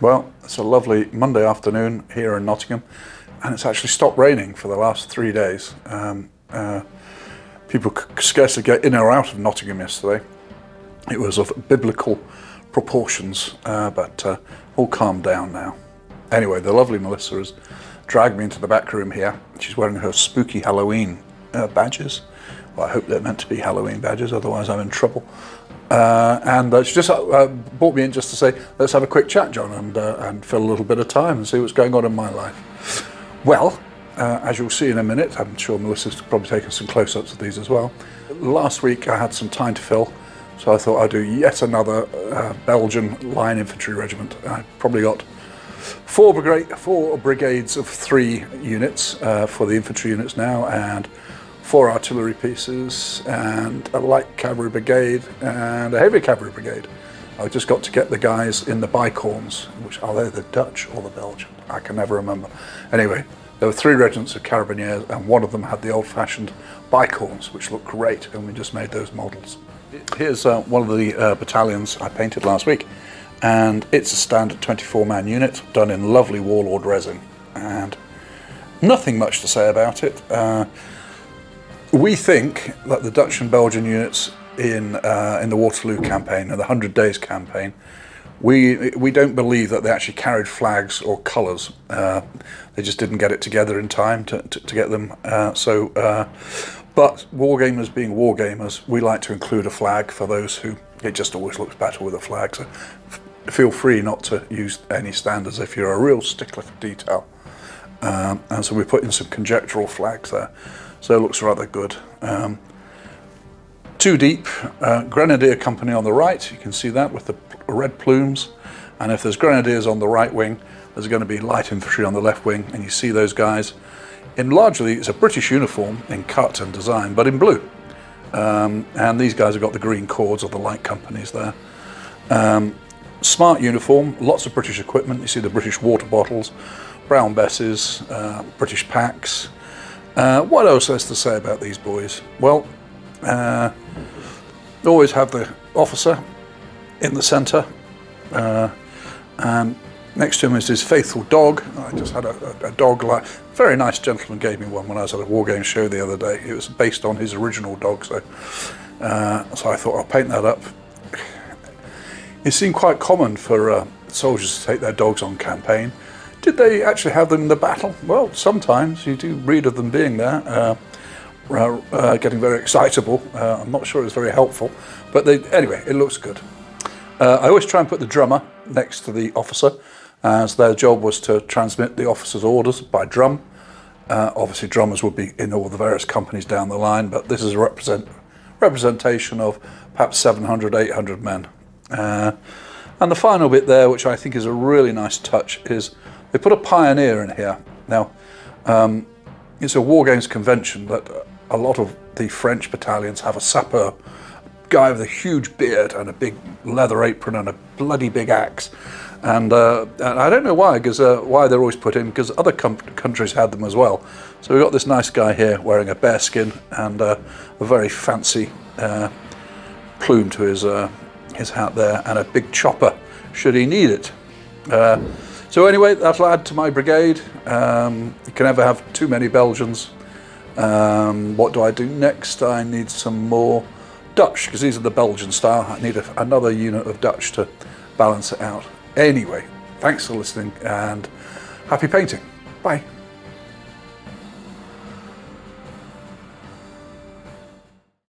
Well, it's a lovely Monday afternoon here in Nottingham, and it's actually stopped raining for the last 3 days. People could scarcely get in or out of Nottingham yesterday. It was of biblical proportions, but all calmed down now. Anyway, the lovely Melissa has dragged me into the back room here. She's wearing her spooky Halloween badges. Well, I hope they're meant to be Halloween badges, otherwise I'm in trouble. And she just brought me in just to say, let's have a quick chat, John, and fill a little bit of time and see what's going on in my life. Well, as you'll see in a minute, I'm sure Melissa's probably taken some close-ups of these as well. Last week I had some time to fill, so I thought I'd do yet another Belgian Line Infantry Regiment. I probably got four brigades of 3 units for the infantry units now, and 4 artillery pieces, and a light cavalry brigade, and a heavy cavalry brigade. I've just got to get the guys in the bicorns, which are they the Dutch or the Belgian? I can never remember. Anyway, there were 3 regiments of carabiniers, and one of them had the old-fashioned bicorns, which looked great, and we just made those models. Here's one of the battalions I painted last week, and it's a standard 24-man unit done in lovely Warlord resin, and nothing much to say about it. We think that the Dutch and Belgian units in the Waterloo campaign and the 100 Days campaign, we don't believe that they actually carried flags or colours. They just didn't get it together in time to get them. But wargamers being wargamers, we like to include a flag for those who, it just always looks better with a flag. So feel free not to use any standards if you're a real stickler for detail. And so we put in some conjectural flags there. So it looks rather good. 2 deep, Grenadier company on the right, you can see that with the red plumes. And if there's Grenadiers on the right wing, there's going to be light infantry on the left wing, and you see those guys in largely, it's a British uniform in cut and design, but in blue. And these guys have got the green cords of the light companies there. Smart uniform, lots of British equipment. You see the British water bottles, brown besses, British packs. What else is to say about these boys? Well, always have the officer in the centre, and next to him is his faithful dog. I just had a dog, like very nice gentleman gave me one when I was at a war game show the other day. It was based on his original dog, so I thought I'll paint that up. It seemed quite common for soldiers to take their dogs on campaign. Did they actually have them in the battle? Well, sometimes you do read of them being there, getting very excitable. I'm not sure it's very helpful, but anyway, it looks good. I always try and put the drummer next to the officer, as their job was to transmit the officer's orders by drum. Obviously, drummers would be in all the various companies down the line, but this is a representation of perhaps 700, 800 men. And the final bit there, which I think is a really nice touch, is they put a pioneer in here. Now, it's a War Games convention that a lot of the French battalions have a sapper, guy with a huge beard and a big leather apron and a bloody big axe. And I don't know why, why they're always put in, because other countries had them as well. So we've got this nice guy here wearing a bearskin and a very fancy plume to his hat there, and a big chopper should he need it. So anyway, that'll add to my brigade. You can never have too many Belgians. What do I do next? I need some more Dutch, because these are the Belgian style. I need another unit of Dutch to balance it out. Anyway, thanks for listening, and happy painting. Bye.